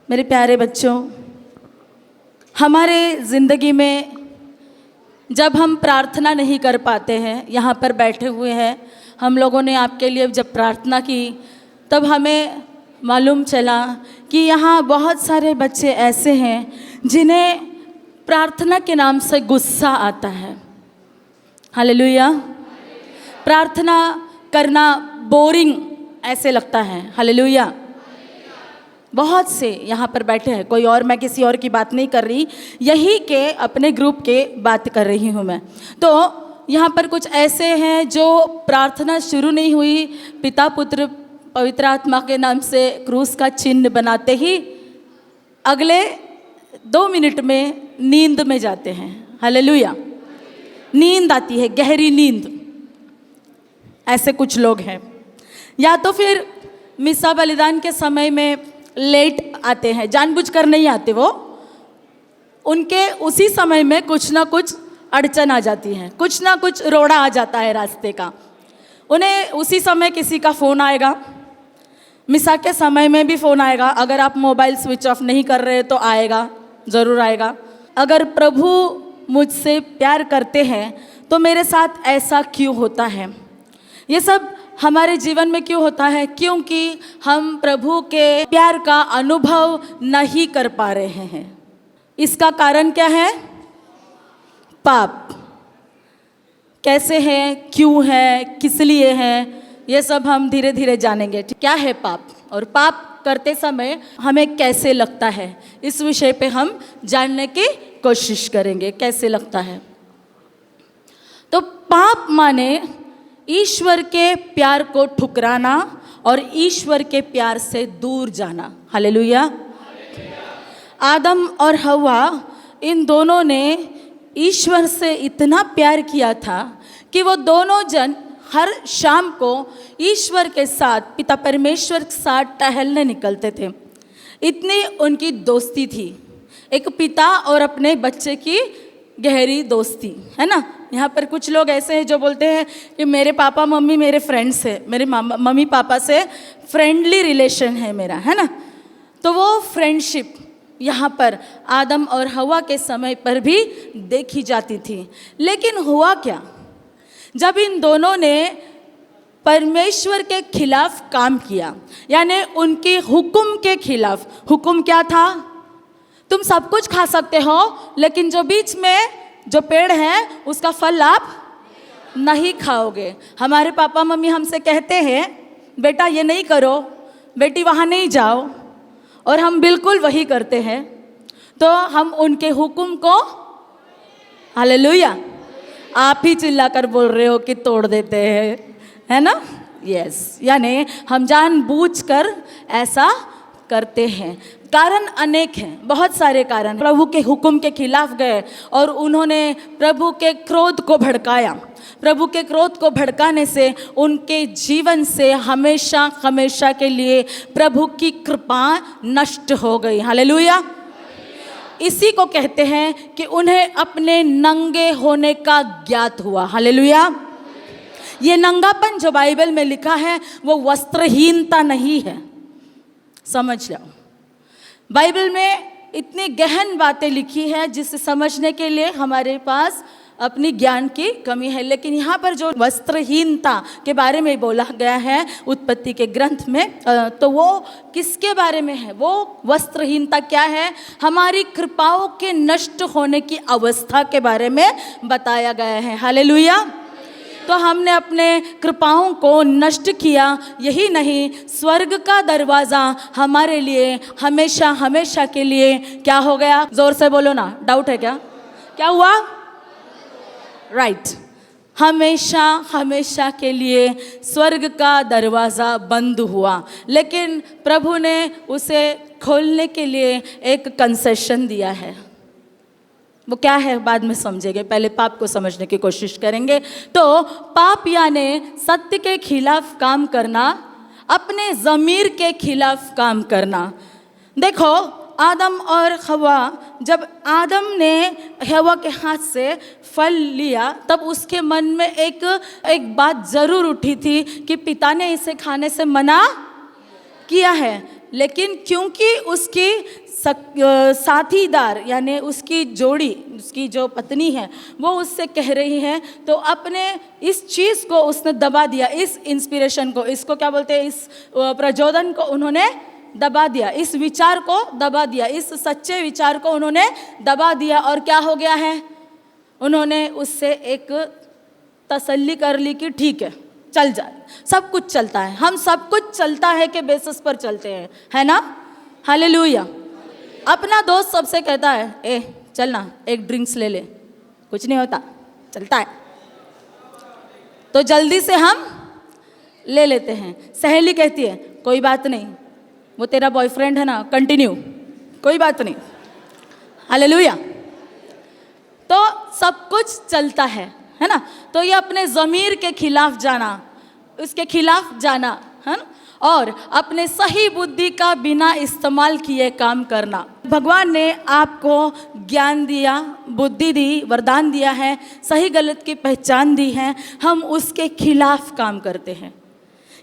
मेरे प्यारे बच्चों, हमारे ज़िंदगी में जब हम प्रार्थना नहीं कर पाते हैं, यहाँ पर बैठे हुए हैं, हम लोगों ने आपके लिए जब प्रार्थना की तब हमें मालूम चला कि यहाँ बहुत सारे बच्चे ऐसे हैं जिन्हें प्रार्थना के नाम से गुस्सा आता है। हालेलुया। प्रार्थना करना बोरिंग ऐसे लगता है। हालेलुया। बहुत से यहाँ पर बैठे हैं, कोई और, मैं किसी और की बात नहीं कर रही, यही के अपने ग्रुप के बात कर रही हूँ मैं। तो यहाँ पर कुछ ऐसे हैं जो प्रार्थना शुरू नहीं हुई, पिता पुत्र पवित्र आत्मा के नाम से क्रूस का चिन्ह बनाते ही अगले 2 मिनट में नींद में जाते हैं। हालेलुया। नींद आती है, गहरी नींद। ऐसे कुछ लोग हैं। या तो फिर मिसा बलिदान के समय में लेट आते हैं, जानबूझकर नहीं आते, वो उनके उसी समय में कुछ ना कुछ अड़चन आ जाती है, कुछ ना कुछ रोड़ा आ जाता है रास्ते का। उन्हें उसी समय किसी का फ़ोन आएगा, मिसा के समय में भी फ़ोन आएगा। अगर आप मोबाइल स्विच ऑफ नहीं कर रहे तो आएगा, ज़रूर आएगा। अगर प्रभु मुझसे प्यार करते हैं तो मेरे साथ ऐसा क्यों होता है? ये सब हमारे जीवन में क्यों होता है? क्योंकि हम प्रभु के प्यार का अनुभव नहीं कर पा रहे हैं। इसका कारण क्या है? पाप। कैसे है, क्यों है, किस लिए है, ये सब हम धीरे धीरे जानेंगे। क्या है पाप और पाप करते समय हमें कैसे लगता है, इस विषय पे हम जानने की कोशिश करेंगे। कैसे लगता है? तो पाप माने ईश्वर के प्यार को ठुकराना और ईश्वर के प्यार से दूर जाना। हालेलुया। आदम और हवा, इन दोनों ने ईश्वर से इतना प्यार किया था कि वो दोनों जन हर शाम को ईश्वर के साथ, पिता परमेश्वर के साथ टहलने निकलते थे। इतनी उनकी दोस्ती थी, एक पिता और अपने बच्चे की गहरी दोस्ती, है ना। यहाँ पर कुछ लोग ऐसे हैं जो बोलते हैं कि मेरे पापा मम्मी मेरे फ्रेंड्स है, मेरे मम्मी पापा से फ्रेंडली रिलेशन है मेरा, है ना। तो वो फ्रेंडशिप यहाँ पर आदम और हवा के समय पर भी देखी जाती थी। लेकिन हुआ क्या? जब इन दोनों ने परमेश्वर के खिलाफ काम किया, यानी उनके हुक्म के खिलाफ। हुक्म क्या था? तुम सब कुछ खा सकते हो, लेकिन जो बीच में जो पेड़ है उसका फल आप नहीं खाओगे। हमारे पापा मम्मी हमसे कहते हैं बेटा ये नहीं करो, बेटी वहाँ नहीं जाओ, और हम बिल्कुल वही करते हैं। तो हम उनके हुक्म को, हालेलुया, आप ही चिल्लाकर बोल रहे हो कि तोड़ देते हैं, है ना। यस, यानी हम जानबूझकर ऐसा करते हैं। कारण अनेक हैं, बहुत सारे कारण। प्रभु के हुक्म के खिलाफ गए और उन्होंने प्रभु के क्रोध को भड़काया। प्रभु के क्रोध को भड़काने से उनके जीवन से हमेशा हमेशा के लिए प्रभु की कृपा नष्ट हो गई। हालेलुया। इसी को कहते हैं कि उन्हें अपने नंगे होने का ज्ञात हुआ। हालेलुया। ये नंगापन जो बाइबल में लिखा है वो वस्त्रहीनता नहीं है, समझ लो। बाइबल में इतनी गहन बातें लिखी है जिसे समझने के लिए हमारे पास अपनी ज्ञान की कमी है। लेकिन यहाँ पर जो वस्त्रहीनता के बारे में बोला गया है उत्पत्ति के ग्रंथ में, तो वो किसके बारे में है? वो वस्त्रहीनता क्या है? हमारी कृपाओं के नष्ट होने की अवस्था के बारे में बताया गया है। हालेलुया। तो हमने अपने कृपाओं को नष्ट किया, यही नहीं, स्वर्ग का दरवाज़ा हमारे लिए हमेशा हमेशा के लिए क्या हो गया? जोर से बोलो ना, डाउट है क्या? क्या हुआ? राइट, हमेशा हमेशा के लिए स्वर्ग का दरवाज़ा बंद हुआ। लेकिन प्रभु ने उसे खोलने के लिए एक कंसेशन दिया है। वो क्या है बाद में समझेंगे, पहले पाप को समझने की कोशिश करेंगे। तो पाप यानी सत्य के खिलाफ काम करना, अपने ज़मीर के खिलाफ काम करना। देखो, आदम और हवा, जब आदम ने हवा के हाथ से फल लिया तब उसके मन में एक बात ज़रूर उठी थी कि पिता ने इसे खाने से मना किया है। लेकिन क्योंकि उसकी साथीदार यानी उसकी जोड़ी, उसकी जो पत्नी है वो उससे कह रही है, तो अपने इस चीज़ को उसने दबा दिया, इस इंस्पिरेशन को, इसको क्या बोलते हैं, इस प्रचोदन को उन्होंने दबा दिया, इस विचार को दबा दिया, इस सच्चे विचार को उन्होंने दबा दिया। और क्या हो गया है, उन्होंने उससे एक तसल्ली कर ली कि ठीक है चल जा, सब कुछ चलता है, हम सब कुछ चलता है के बेसिस पर चलते हैं, है ना, हालेलुया। अपना दोस्त सबसे कहता है ए चल ना एक ड्रिंक्स ले ले, कुछ नहीं होता, चलता है, तो जल्दी से हम ले लेते हैं। सहेली कहती है कोई बात नहीं, वो तेरा बॉयफ्रेंड है ना, कंटिन्यू, कोई बात नहीं, हालेलुया। तो सब कुछ चलता है ना। तो ये अपने ज़मीर के खिलाफ जाना, उसके खिलाफ जाना, है ना, और अपने सही बुद्धि का बिना इस्तेमाल किए काम करना। भगवान ने आपको ज्ञान दिया, बुद्धि दी, वरदान दिया है, सही गलत की पहचान दी है, हम उसके खिलाफ काम करते हैं,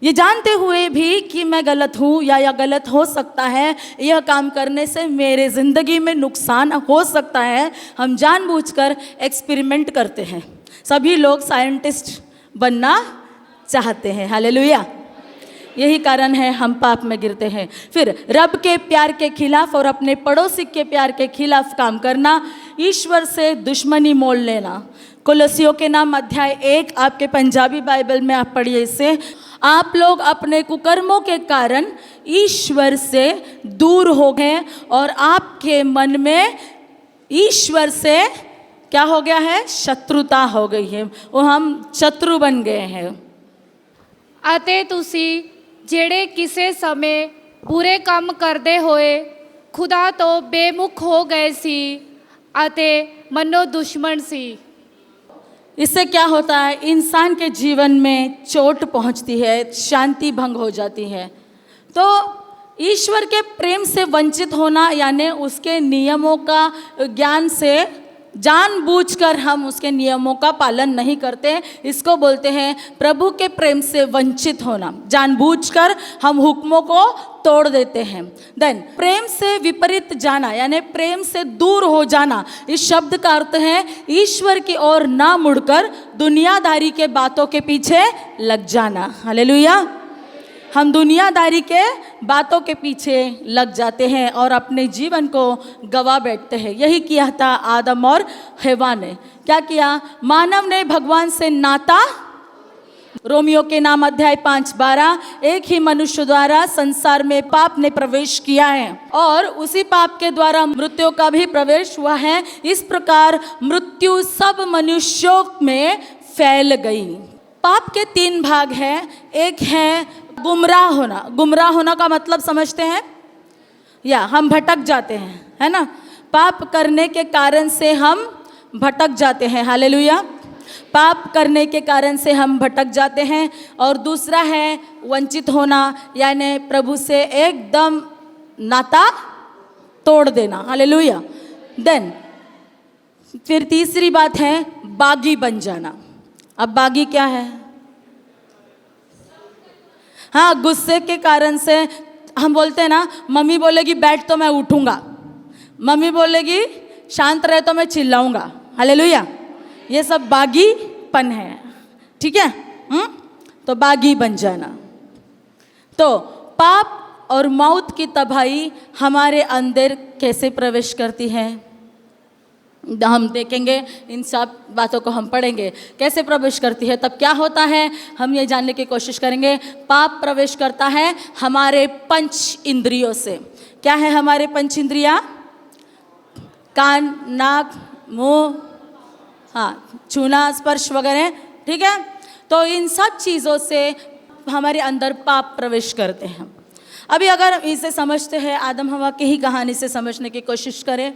ये जानते हुए भी कि मैं गलत हूँ या गलत हो सकता है, यह काम करने से मेरे ज़िंदगी में नुकसान हो सकता है, हम जानबूझकर एक्सपेरिमेंट करते हैं। सभी लोग साइंटिस्ट बनना चाहते हैं, हालेलुया। यही कारण है हम पाप में गिरते हैं। फिर रब के प्यार के खिलाफ और अपने पड़ोसी के प्यार के खिलाफ काम करना, ईश्वर से दुश्मनी मोल लेना। कोलोसियों के नाम अध्याय 1 आपके पंजाबी बाइबल में आप पढ़िए इसे। आप लोग अपने कुकर्मों के कारण ईश्वर से दूर हो गए और आपके मन में ईश्वर से क्या हो गया है, शत्रुता हो गई है, वो हम शत्रु बन गए हैं। ਅਤੇ ਤੁਸੀਂ ਜਿਹੜੇ ਕਿਸੇ ਸਮੇਂ ਬੁਰੇ ਕੰਮ ਕਰਦੇ ਹੋਏ ਖੁਦਾ ਤੋਂ ਬੇਮੁਖ ਹੋ ਗਏ ਸੀ ਅਤੇ ਮਨੋ ਦੁਸ਼ਮਣ ਸੀ। इससे क्या होता है, इंसान के जीवन में चोट पहुंचती है, शांति भंग हो जाती है। तो ईश्वर के प्रेम से वंचित होना यानी उसके नियमों का ज्ञान से जानबूझकर हम उसके नियमों का पालन नहीं करते, इसको बोलते हैं प्रभु के प्रेम से वंचित होना। जानबूझकर हम हुक्मों को तोड़ देते हैं। देन प्रेम से विपरीत जाना यानी प्रेम से दूर हो जाना, इस शब्द का अर्थ है ईश्वर की ओर ना मुड़कर दुनियादारी के बातों के पीछे लग जाना। हालेलुया। हम दुनियादारी के बातों के पीछे लग जाते हैं और अपने जीवन को गवा बैठते हैं। यही किया था आदम और हवा ने। क्या किया, मानव ने भगवान से नाता, रोमियो के नाम अध्याय 5:12, एक ही मनुष्य द्वारा संसार में पाप ने प्रवेश किया है और उसी पाप के द्वारा मृत्यु का भी प्रवेश हुआ है। इस प्रकार मृत्यु सब मनुष्यों में फैल गई। पाप के 3 भाग हैं। एक है गुमराह होना। गुमराह होना का मतलब समझते हैं, या हम भटक जाते हैं, है ना, पाप करने के कारण से हम भटक जाते हैं। हालेलुया। पाप करने के कारण से हम भटक जाते हैं। और दूसरा है वंचित होना यानी प्रभु से एकदम नाता तोड़ देना। हालेलुया। देन फिर तीसरी बात है बागी बन जाना। अब बागी क्या है, हाँ, गुस्से के कारण से हम बोलते हैं ना, मम्मी बोलेगी बैठ तो मैं उठूंगा, मम्मी बोलेगी शांत रहे तो मैं चिल्लाऊंगा। हालेलुया। ये सब बागीपन है, ठीक है। तो बागी बन जाना। तो पाप और मौत की तबाही हमारे अंदर कैसे प्रवेश करती है, हम देखेंगे, इन सब बातों को हम पढ़ेंगे कैसे प्रवेश करती है। तब क्या होता है हम ये जानने की कोशिश करेंगे। पाप प्रवेश करता है हमारे 5 इंद्रियों से। क्या है हमारे 5 इंद्रियां, कान, नाक, मुंह, हाँ, छूना, स्पर्श वगैरह, ठीक है। तो इन सब चीज़ों से हमारे अंदर पाप प्रवेश करते हैं। अभी अगर इसे समझते हैं, आदम हवा की ही कहानी से समझने की कोशिश करें।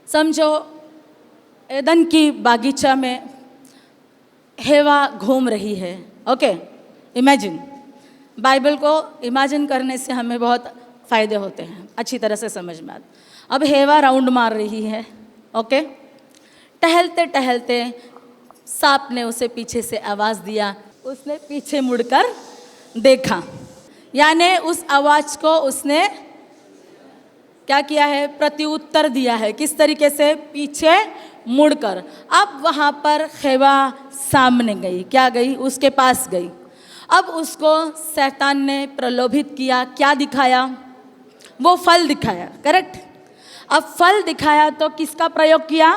समझो एदन की बागीचा में हेवा घूम रही है। ओके, इमेजिन, बाइबल को इमेजिन करने से हमें बहुत फ़ायदे होते हैं, अच्छी तरह से समझ में आता। अब हेवा राउंड मार रही है। ओके, टहलते टहलते सांप ने उसे पीछे से आवाज़ दिया, उसने पीछे मुड़कर देखा। यानी उस आवाज को उसने क्या किया है, प्रत्युत्तर दिया है। किस तरीके से, पीछे मुड़कर। अब वहाँ पर खेवा सामने गई, क्या गई, उसके पास गई। अब उसको शैतान ने प्रलोभित किया, क्या दिखाया, वो फल दिखाया, करेक्ट। अब फल दिखाया तो किसका प्रयोग किया,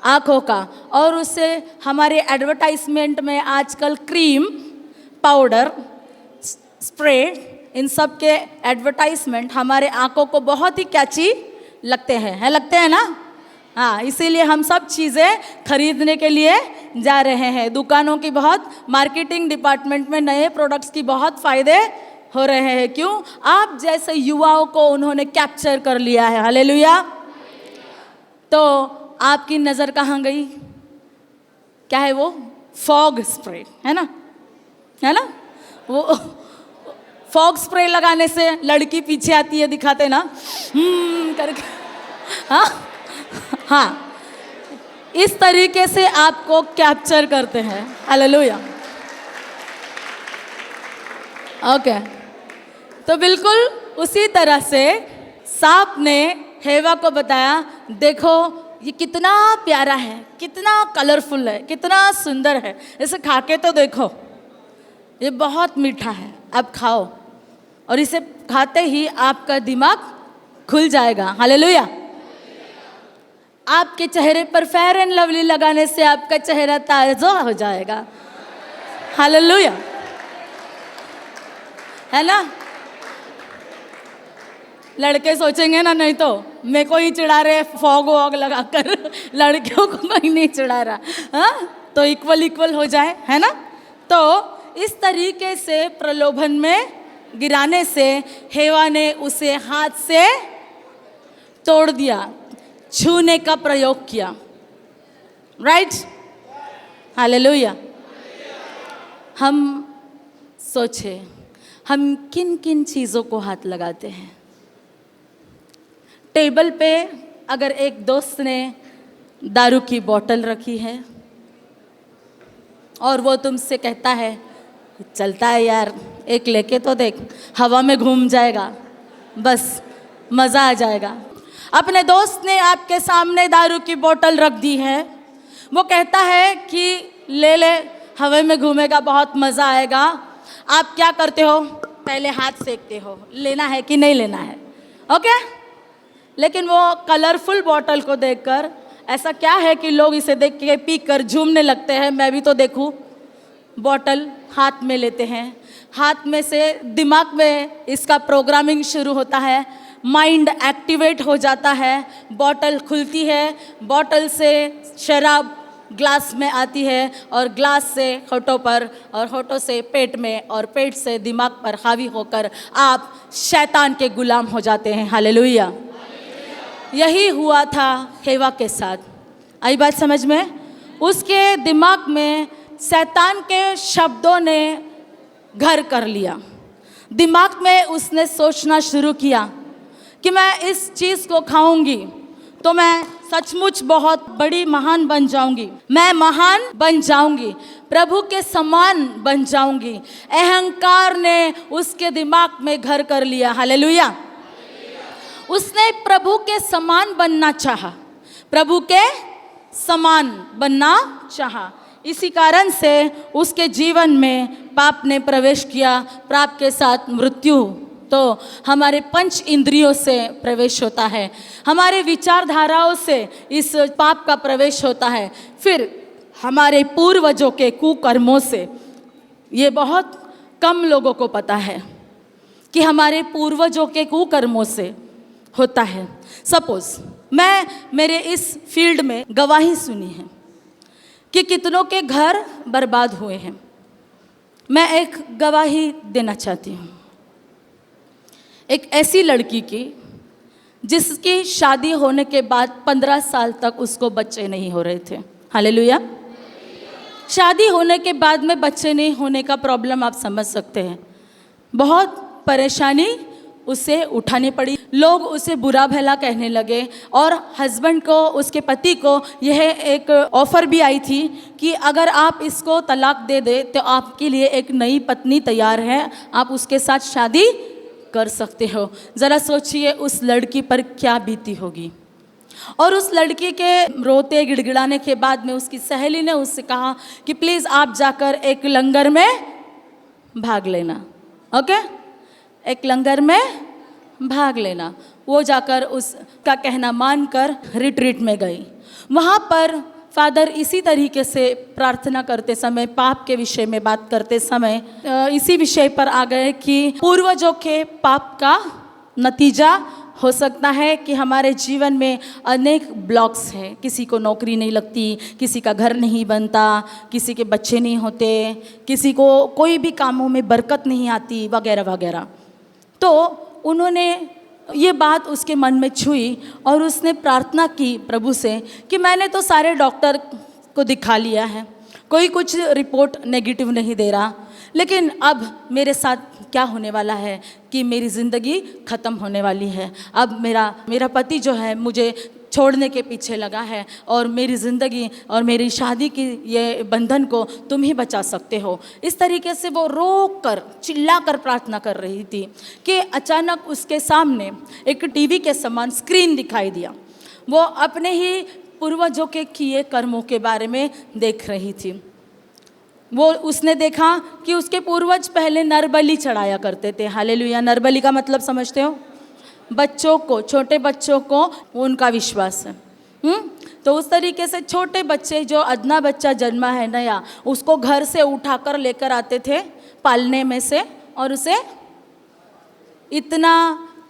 आँखों का। और उससे हमारे एडवर्टाइजमेंट में आजकल क्रीम, पाउडर, स्प्रे, इन सब के एडवर्टाइजमेंट हमारे आँखों को बहुत ही कैची लगते हैं, लगते हैं ना। हाँ, इसीलिए हम सब चीज़ें खरीदने के लिए जा रहे हैं। दुकानों की बहुत, मार्केटिंग डिपार्टमेंट में नए प्रोडक्ट्स की बहुत फ़ायदे हो रहे हैं। क्यों, आप जैसे युवाओं को उन्होंने कैप्चर कर लिया है। हालेलुया। तो आपकी नज़र कहाँ गई, क्या है वो, फॉग स्प्रे, है ना, है ना। वो फॉग स्प्रे लगाने से लड़की पीछे आती है, दिखाते ना करके। हाँ हाँ, इस तरीके से आपको कैप्चर करते हैं। हालेलुया। ओके, तो बिल्कुल उसी तरह से सांप ने हेवा को बताया, देखो ये कितना प्यारा है, कितना कलरफुल है, कितना सुंदर है, इसे खा के तो देखो, ये बहुत मीठा है, अब खाओ, और इसे खाते ही आपका दिमाग खुल जाएगा। हालेलुया। आपके चेहरे पर फेयर एंड लवली लगाने से आपका चेहरा ताजा हो जाएगा। हालेलुया, है ना। लड़के सोचेंगे ना, नहीं तो मेरे को ही चिढ़ा रहे फॉग वॉग लगाकर, लड़कियों को कोई नहीं चिढ़ा रहा। हाँ, तो इक्वल हो जाए, है ना। तो इस तरीके से प्रलोभन में गिराने से हेवा ने उसे हाथ से तोड़ दिया, छूने का प्रयोग किया, राइट। हालेलुया। हम सोचे हम किन किन चीज़ों को हाथ लगाते हैं। टेबल पे अगर एक दोस्त ने दारू की बोतल रखी है और वो तुमसे कहता है, चलता है यार, एक लेके तो देख, हवा में घूम जाएगा, बस मज़ा आ जाएगा। अपने दोस्त ने आपके सामने दारू की बोतल रख दी है, वो कहता है कि ले ले, हवा में घूमेगा, बहुत मज़ा आएगा। आप क्या करते हो, पहले हाथ सेकते हो, लेना है कि नहीं लेना है, ओके। लेकिन वो कलरफुल बोतल को देखकर ऐसा क्या है कि लोग इसे देख के पी कर झूमने लगते हैं, मैं भी तो देखूं। बोतल हाथ में लेते हैं, हाथ में से दिमाग में इसका प्रोग्रामिंग शुरू होता है, माइंड एक्टिवेट हो जाता है, बोतल खुलती है, बोतल से शराब ग्लास में आती है और ग्लास से होठों पर और होठों से पेट में और पेट से दिमाग पर हावी होकर आप शैतान के गुलाम हो जाते हैं। हालेलुया। यही हुआ था हेवा के साथ। आई बात समझ में। उसके दिमाग में शैतान के शब्दों ने घर कर लिया। दिमाग में उसने सोचना शुरू किया कि मैं इस चीज़ को खाऊंगी तो मैं सचमुच बहुत बड़ी महान बन जाऊंगी, मैं महान बन जाऊंगी, प्रभु के समान बन जाऊंगी। अहंकार ने उसके दिमाग में घर कर लिया। हालेलुया। उसने प्रभु के समान बनना चाहा, प्रभु के समान बनना चाहा। इसी कारण से उसके जीवन में पाप ने प्रवेश किया। पाप के साथ मृत्यु। तो हमारे पंच इंद्रियों से प्रवेश होता है, हमारे विचारधाराओं से इस पाप का प्रवेश होता है, फिर हमारे पूर्वजों के कुकर्मों से। ये बहुत कम लोगों को पता है कि हमारे पूर्वजों के कुकर्मों से होता है। सपोज मैं मेरे इस फील्ड में गवाही सुनी है कि कितनों के घर बर्बाद हुए हैं। मैं एक गवाही देना चाहती हूँ, एक ऐसी लड़की की जिसकी शादी होने के बाद 15 साल तक उसको बच्चे नहीं हो रहे थे। हालेलुया। शादी होने के बाद में बच्चे नहीं होने का प्रॉब्लम आप समझ सकते हैं, बहुत परेशानी उसे उठानी पड़ी। लोग उसे बुरा भला कहने लगे और हस्बैंड को, उसके पति को यह एक ऑफ़र भी आई थी कि अगर आप इसको तलाक दे दे तो आपके लिए एक नई पत्नी तैयार है, आप उसके साथ शादी कर सकते हो। ज़रा सोचिए उस लड़की पर क्या बीती होगी। और उस लड़की के रोते गिड़गिड़ाने के बाद में उसकी सहेली ने उससे कहा कि प्लीज़ आप जाकर एक लंगर में भाग लेना, ओके, एक लंगर में भाग लेना। वो जाकर उसका कहना मानकर रिट्रीट में गई। वहाँ पर फादर इसी तरीके से प्रार्थना करते समय, पाप के विषय में बात करते समय इसी विषय पर आ गए कि पूर्वजों के पाप का नतीजा हो सकता है कि हमारे जीवन में अनेक ब्लॉक्स हैं। किसी को नौकरी नहीं लगती, किसी का घर नहीं बनता, किसी के बच्चे नहीं होते, किसी को कोई भी कामों में बरकत नहीं आती, वगैरह वगैरह। तो उन्होंने ये बात उसके मन में छुई और उसने प्रार्थना की प्रभु से कि मैंने तो सारे डॉक्टर को दिखा लिया है, कोई कुछ रिपोर्ट नेगेटिव नहीं दे रहा, लेकिन अब मेरे साथ क्या होने वाला है कि मेरी ज़िंदगी ख़त्म होने वाली है। अब मेरा पति जो है मुझे छोड़ने के पीछे लगा है और मेरी ज़िंदगी और मेरी शादी की ये बंधन को तुम ही बचा सकते हो। इस तरीके से वो रो कर चिल्ला कर प्रार्थना कर रही थी कि अचानक उसके सामने एक टीवी के समान स्क्रीन दिखाई दिया। वो अपने ही पूर्वजों के किए कर्मों के बारे में देख रही थी। वो उसने देखा कि उसके पूर्वज पहले नरबलि चढ़ाया करते थे। हालेलुया। नरबलि का मतलब समझते हो? बच्चों को, छोटे बच्चों को उनका विश्वास है। तो उस तरीके से छोटे बच्चे, जो अदना बच्चा जन्मा है नया, उसको घर से उठाकर लेकर आते थे पालने में से और उसे इतना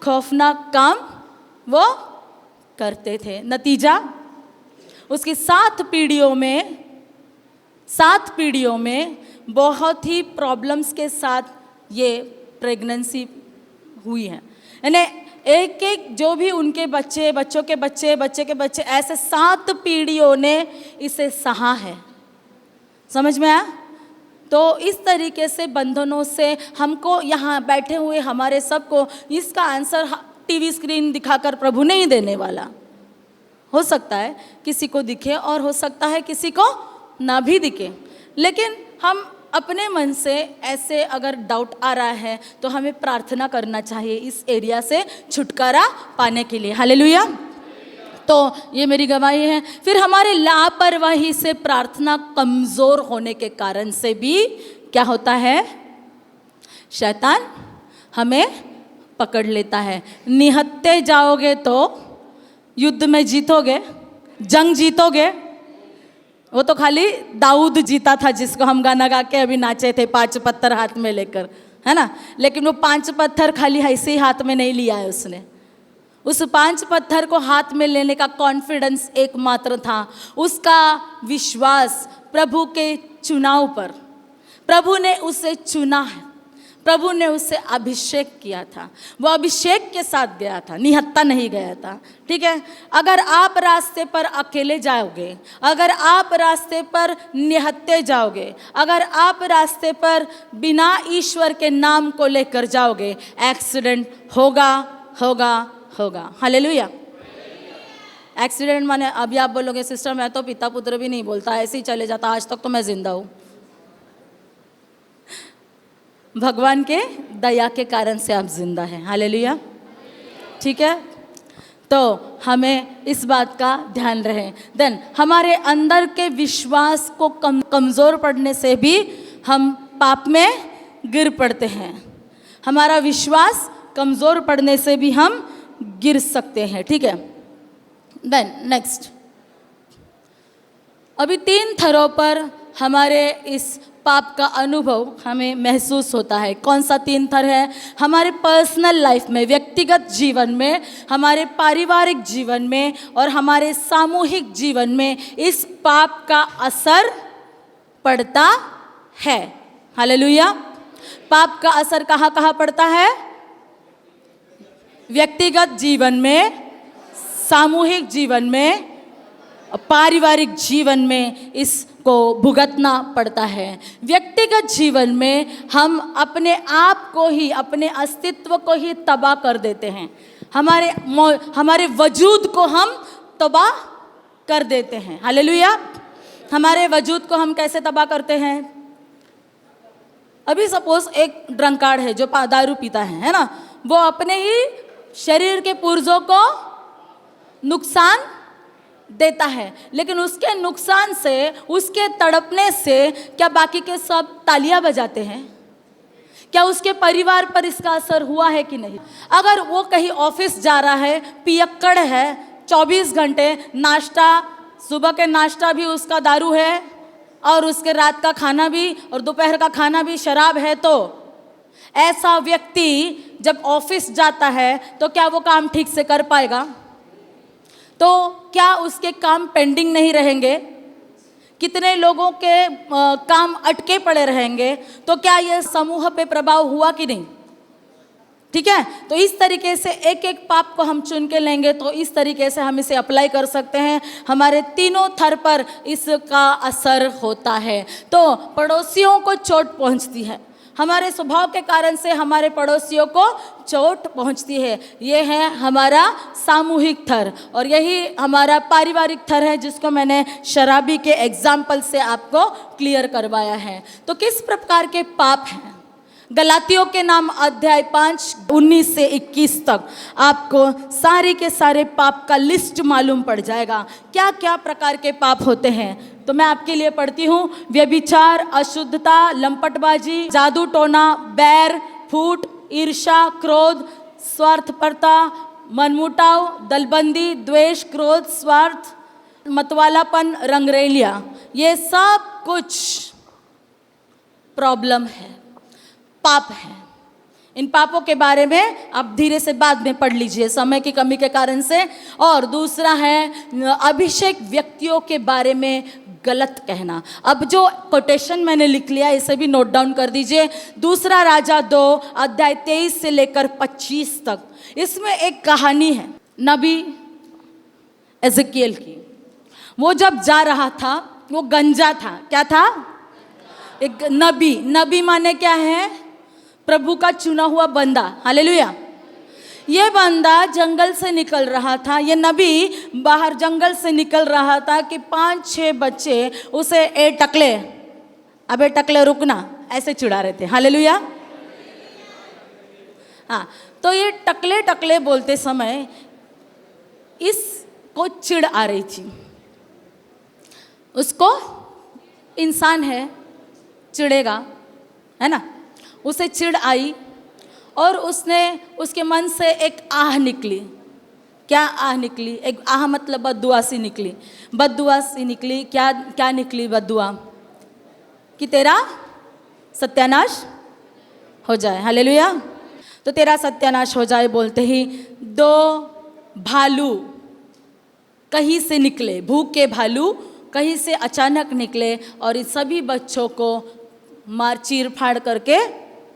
खौफनाक काम वो करते थे। नतीजा उसकी 7 पीढ़ियों में बहुत ही प्रॉब्लम्स के साथ ये प्रेगनेंसी हुई है। यानी एक एक जो भी उनके बच्चे, बच्चों के बच्चे, बच्चे के बच्चे, ऐसे 7 पीढ़ियों ने इसे सहा है। समझ में आया? तो इस तरीके से बंधनों से हमको, यहाँ बैठे हुए हमारे सबको इसका आंसर टीवी स्क्रीन दिखाकर प्रभु नहीं देने वाला। हो सकता है किसी को दिखे और हो सकता है किसी को ना भी दिखे, लेकिन हम अपने मन से ऐसे अगर डाउट आ रहा है तो हमें प्रार्थना करना चाहिए इस एरिया से छुटकारा पाने के लिए। हालेलुया। तो ये मेरी गवाही है। फिर हमारे लापरवाही से प्रार्थना कमज़ोर होने के कारण से भी क्या होता है? शैतान हमें पकड़ लेता है। निहत्ते जाओगे तो युद्ध में जीतोगे, जंग जीतोगे। वो तो खाली दाऊद जीता था, जिसको हम गाना गा के अभी नाचे थे 5 पत्थर हाथ में लेकर, है ना। लेकिन वो 5 पत्थर खाली ऐसे ही हाथ में नहीं लिया है उसने। उस 5 पत्थर को हाथ में लेने का कॉन्फिडेंस एकमात्र था उसका विश्वास प्रभु के चुनाव पर। प्रभु ने उसे चुना है, प्रभु ने उसे अभिषेक किया था। वो अभिषेक के साथ गया था, निहत्ता नहीं गया था। ठीक है। अगर आप रास्ते पर अकेले जाओगे, अगर आप रास्ते पर निहत्ते जाओगे, अगर आप रास्ते पर बिना ईश्वर के नाम को लेकर जाओगे, एक्सीडेंट होगा होगा होगा। हालेलुया। एक्सीडेंट माने अभी आप बोलोगे सिस्टर मैं तो पिता पुत्र भी नहीं बोलता, ऐसे ही चले जाता, आज तक तो मैं जिंदा हूँ। भगवान के दया के कारण से आप जिंदा हैं। हालेलुया। ठीक है। तो हमें इस बात का ध्यान रहे। देन हमारे अंदर के विश्वास को कमज़ोर पड़ने से भी हम पाप में गिर पड़ते हैं। हमारा विश्वास कमज़ोर पड़ने से भी हम गिर सकते हैं। ठीक है। देन नेक्स्ट, अभी 3 थरों पर हमारे इस पाप का अनुभव हमें महसूस होता है। कौन सा 3 थर है? हमारे पर्सनल लाइफ में, व्यक्तिगत जीवन में, हमारे पारिवारिक जीवन में और हमारे सामूहिक जीवन में इस पाप का असर पड़ता है। हालेलुया। पाप का असर कहाँ कहाँ पड़ता है? व्यक्तिगत जीवन में, सामूहिक जीवन में पारिवारिक जीवन में इसको भुगतना पड़ता है। व्यक्तिगत जीवन में हम अपने आप को ही, अपने अस्तित्व को ही तबाह कर देते हैं। हमारे वजूद को हम तबाह कर देते हैं। हालेलुया। हमारे वजूद को हम कैसे तबाह करते हैं? अभी सपोज एक ड्रंकार्ड है जो दारू पीता है ना, वो अपने ही शरीर के पुर्जों को नुकसान देता है, लेकिन उसके नुकसान से, उसके तड़पने से क्या बाकी के सब तालियां बजाते हैं? क्या उसके परिवार पर इसका असर हुआ है कि नहीं? अगर वो कहीं ऑफिस जा रहा है, पियक्कड़ है, 24 घंटे नाश्ता, सुबह के नाश्ता भी उसका दारू है और उसके रात का खाना भी और दोपहर का खाना भी शराब है, तो ऐसा व्यक्ति जब ऑफिस जाता है तो क्या वो काम ठीक से कर पाएगा? तो क्या उसके काम पेंडिंग नहीं रहेंगे? कितने लोगों के काम अटके पड़े रहेंगे? तो क्या यह समूह पे प्रभाव हुआ कि नहीं? ठीक है, तो इस तरीके से एक एक पाप को हम चुन के लेंगे तो इस तरीके से हम इसे अप्लाई कर सकते हैं। हमारे तीनों थर पर इसका असर होता है। तो पड़ोसियों को चोट पहुंचती है, हमारे स्वभाव के कारण से हमारे पड़ोसियों को चोट पहुंचती है। ये है हमारा सामूहिक थर, और यही हमारा पारिवारिक थर है जिसको मैंने शराबी के एग्जाम्पल से आपको क्लियर करवाया है। तो किस प्रकार के पाप हैं? गलातियों के नाम अध्याय 5 19 से 21 तक आपको सारे के सारे पाप का लिस्ट मालूम पड़ जाएगा, क्या क्या प्रकार के पाप होते हैं। तो मैं आपके लिए पढ़ती हूँ। व्यभिचार, अशुद्धता, लंपटबाजी, जादू टोना, बैर, फूट, ईर्ष्या, क्रोध, स्वार्थपरता, मनमुटाव, दलबंदी, द्वेष, क्रोध, स्वार्थ, मतवालापन, रंगरेलिया, ये सब कुछ प्रॉब्लम है, पाप है। इन पापों के बारे में आप धीरे से बाद में पढ़ लीजिए समय की कमी के कारण से। और दूसरा है अभिषेक व्यक्तियों के बारे में गलत कहना। अब जो कोटेशन मैंने लिख लिया इसे भी नोट डाउन कर दीजिए। दूसरा राजा 2 अध्याय 23 से लेकर 25 तक। इसमें एक कहानी है नबी एजकियल की। वो जब जा रहा था, वो गंजा था। क्या था? एक नबी। नबी माने क्या है? प्रभु का चुना हुआ बंदा। हालेलुया। ये बंदा जंगल से निकल रहा था, ये नबी बाहर जंगल से निकल रहा था कि 5-6 बच्चे उसे ए टकले, अबे टकले रुकना, ऐसे चिढ़ा रहे थे। हालेलुया। हाँ, तो ये टकले टकले बोलते समय इसको चिढ़ आ रही थी। उसको, इंसान है, चिढ़ेगा, है ना। उसे चिढ़ आई और उसके मन से एक आह निकली। क्या आह निकली? एक आह मतलब बद्दुआ सी निकली। बद्दुआ सी निकली। क्या निकली बद्दुआ? कि तेरा सत्यानाश हो जाए। हालेलुया। तो तेरा सत्यानाश हो जाए बोलते ही 2 भालू कहीं से निकले, भूखे भालू कहीं से अचानक निकले और इन सभी बच्चों को चीर फाड़ करके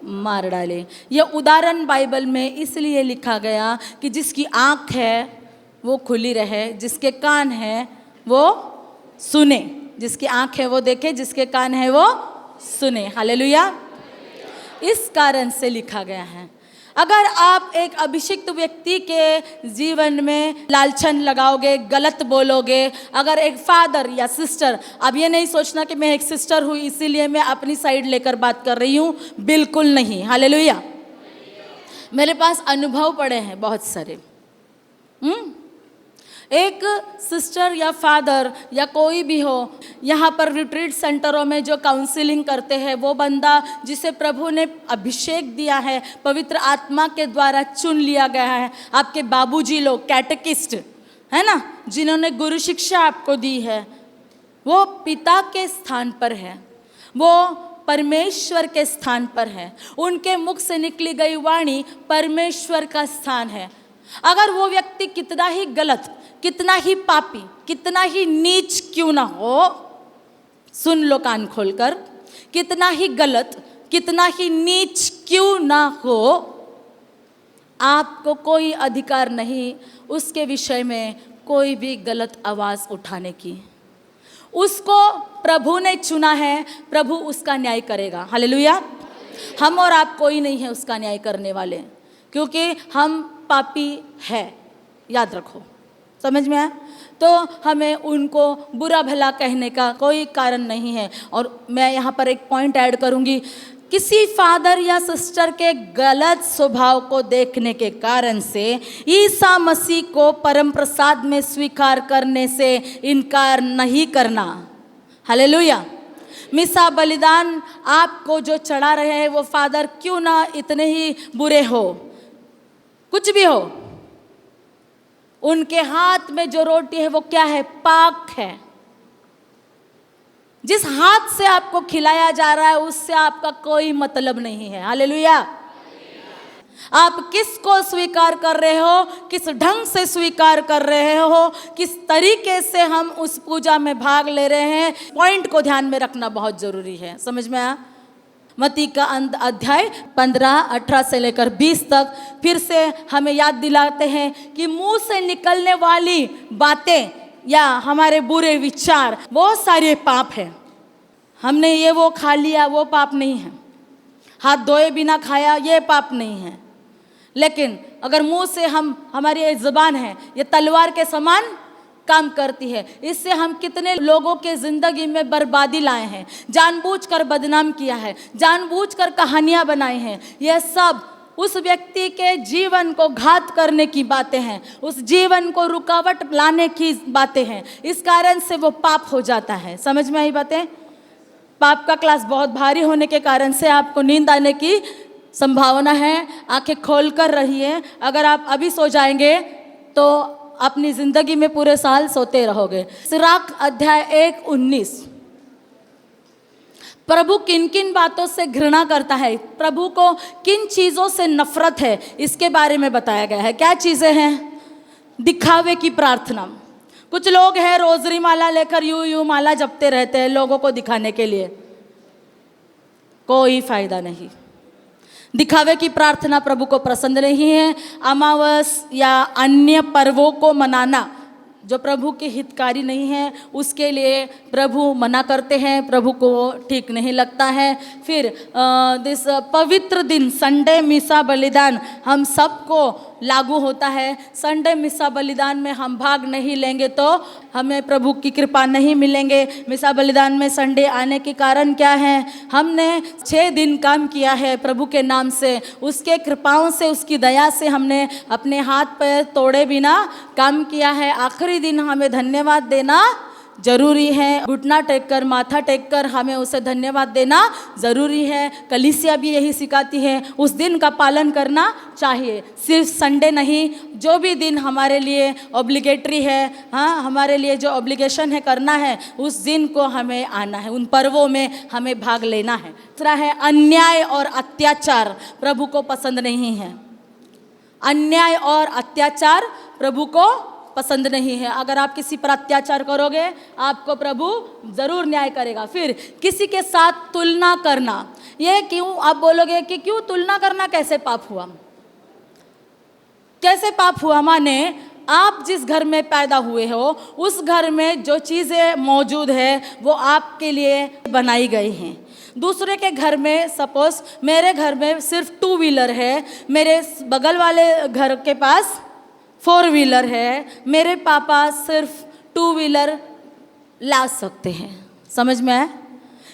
मार डाले। यह उदाहरण बाइबल में इसलिए लिखा गया कि जिसकी आँख है वो खुली रहे, जिसके कान है वो सुने। जिसकी आँख है वो देखे, जिसके कान है वो सुने। हालेलुया। इस कारण से लिखा गया है। अगर आप एक अभिषिक्त व्यक्ति के जीवन में लालछन लगाओगे, गलत बोलोगे, अगर एक फादर या सिस्टर, अब ये नहीं सोचना कि मैं एक सिस्टर हूँ इसीलिए मैं अपनी साइड लेकर बात कर रही हूँ, बिल्कुल नहीं। हालेलुया। मेरे पास अनुभव पड़े हैं बहुत सारे। एक सिस्टर या फादर या कोई भी हो, यहाँ पर रिट्रीट सेंटरों में जो काउंसलिंग करते हैं, वो बंदा जिसे प्रभु ने अभिषेक दिया है, पवित्र आत्मा के द्वारा चुन लिया गया है। आपके बाबूजी लोग कैटेकिस्ट है ना, जिन्होंने गुरु शिक्षा आपको दी है, वो पिता के स्थान पर है, वो परमेश्वर के स्थान पर है। उनके मुख से निकली गई वाणी परमेश्वर का स्थान है। अगर वो व्यक्ति कितना ही गलत, कितना ही पापी, कितना ही नीच क्यों ना हो, सुन लो कान खोलकर, कितना ही गलत, कितना ही नीच क्यों ना हो, आपको कोई अधिकार नहीं उसके विषय में कोई भी गलत आवाज़ उठाने की। उसको प्रभु ने चुना है, प्रभु उसका न्याय करेगा। हालेलुया। हम और आप कोई नहीं है उसका न्याय करने वाले, क्योंकि हम पापी है, याद रखो। समझ में आया? तो हमें उनको बुरा भला कहने का कोई कारण नहीं है। और मैं यहाँ पर एक पॉइंट ऐड करूँगी, किसी फादर या सिस्टर के गलत स्वभाव को देखने के कारण से ईसा मसीह को परम प्रसाद में स्वीकार करने से इनकार नहीं करना। हालेलुया। मिसा बलिदान आपको जो चढ़ा रहे हैं वो फादर क्यों ना इतने ही बुरे हो, कुछ भी हो, उनके हाथ में जो रोटी है वो क्या है? पाक है। जिस हाथ से आपको खिलाया जा रहा है उससे आपका कोई मतलब नहीं है। हालेलुया। आप किसको स्वीकार कर रहे हो, किस ढंग से स्वीकार कर रहे हो, किस तरीके से हम उस पूजा में भाग ले रहे हैं, पॉइंट को ध्यान में रखना बहुत जरूरी है। समझ में आया? मत्ती का अध्याय 15-18 से लेकर 20 तक फिर से हमें याद दिलाते हैं कि मुंह से निकलने वाली बातें या हमारे बुरे विचार वो सारे पाप है। हमने ये वो खा लिया वो पाप नहीं है, हाथ धोए बिना खाया ये पाप नहीं है। लेकिन अगर मुंह से हमारी ये ज़ुबान है ये तलवार के समान काम करती है, इससे हम कितने लोगों के ज़िंदगी में बर्बादी लाए हैं, जानबूझकर बदनाम किया है, जानबूझकर कहानियाँ बनाई हैं। यह सब उस व्यक्ति के जीवन को घात करने की बातें हैं, उस जीवन को रुकावट लाने की बातें हैं। इस कारण से वो पाप हो जाता है। समझ में आई बातें? पाप का क्लास बहुत भारी होने के कारण से आपको नींद आने की संभावना है। आंखें खोल कर रहिए। अगर आप अभी सो जाएंगे तो अपनी जिंदगी में पूरे साल सोते रहोगे। सिराक अध्याय 1:19। प्रभु किन किन बातों से घृणा करता है, प्रभु को किन चीज़ों से नफरत है, इसके बारे में बताया गया है। क्या चीज़ें हैं? दिखावे की प्रार्थना। कुछ लोग हैं रोजरी माला लेकर यूं माला जपते रहते हैं लोगों को दिखाने के लिए, कोई फायदा नहीं। दिखावे की प्रार्थना प्रभु को पसंद नहीं है। अमावस या अन्य पर्वों को मनाना जो प्रभु के हितकारी नहीं है उसके लिए प्रभु मना करते हैं, प्रभु को ठीक नहीं लगता है। फिर दिस पवित्र दिन संडे मिसा बलिदान हम सबको लागू होता है। संडे मिसा बलिदान में हम भाग नहीं लेंगे तो हमें प्रभु की कृपा नहीं मिलेंगे। मिसा बलिदान में संडे आने के कारण क्या है? हमने 6 दिन काम किया है प्रभु के नाम से, उसके कृपाओं से, उसकी दया से हमने अपने हाथ पैर तोड़े बिना काम किया है। आखिरी दिन हमें धन्यवाद देना जरूरी है। घुटना टेक कर, माथा टेक कर हमें उसे धन्यवाद देना जरूरी है। कलीसिया भी यही सिखाती है, उस दिन का पालन करना चाहिए। सिर्फ संडे नहीं, जो भी दिन हमारे लिए ऑब्लिगेटरी है, हाँ, हमारे लिए जो ऑब्लिगेशन है करना है, उस दिन को हमें आना है, उन पर्वों में हमें भाग लेना है। दूसरा है अन्याय और अत्याचार प्रभु को पसंद नहीं है। अन्याय और अत्याचार प्रभु को पसंद नहीं है। अगर आप किसी पर अत्याचार करोगे आपको प्रभु जरूर न्याय करेगा। फिर किसी के साथ तुलना करना, ये क्यों? आप बोलोगे कि क्यों तुलना करना, कैसे पाप हुआ? कैसे पाप हुआ? माने आप जिस घर में पैदा हुए हो उस घर में जो चीज़ें मौजूद है वो आपके लिए बनाई गई हैं। दूसरे के घर में, सपोज मेरे घर में सिर्फ 2 व्हीलर है, मेरे बगल वाले घर के पास 4 व्हीलर है, मेरे पापा सिर्फ 2 व्हीलर ला सकते हैं। समझ में आया?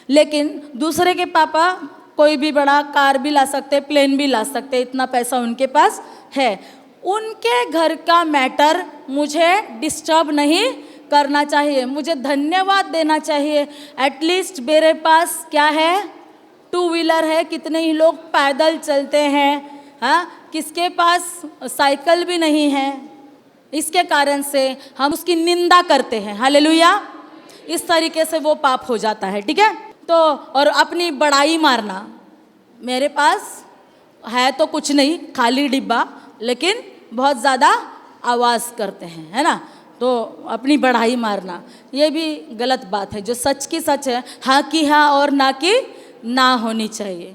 लेकिन दूसरे के पापा कोई भी बड़ा कार भी ला सकते, प्लेन भी ला सकते, इतना पैसा उनके पास है। उनके घर का मैटर मुझे डिस्टर्ब नहीं करना चाहिए, मुझे धन्यवाद देना चाहिए। एटलीस्ट मेरे पास क्या है? 2 व्हीलर है। कितने ही लोग पैदल चलते हैं, हाँ, किसके पास साइकिल भी नहीं है। इसके कारण से हम उसकी निंदा करते हैं। हालेलुया। इस तरीके से वो पाप हो जाता है। ठीक है? तो और अपनी बड़ाई मारना, मेरे पास है तो कुछ नहीं, खाली डिब्बा, लेकिन बहुत ज़्यादा आवाज़ करते हैं, है ना? तो अपनी बढ़ाई मारना ये भी गलत बात है। जो सच की सच है, हाँ की हाँ और ना की ना होनी चाहिए।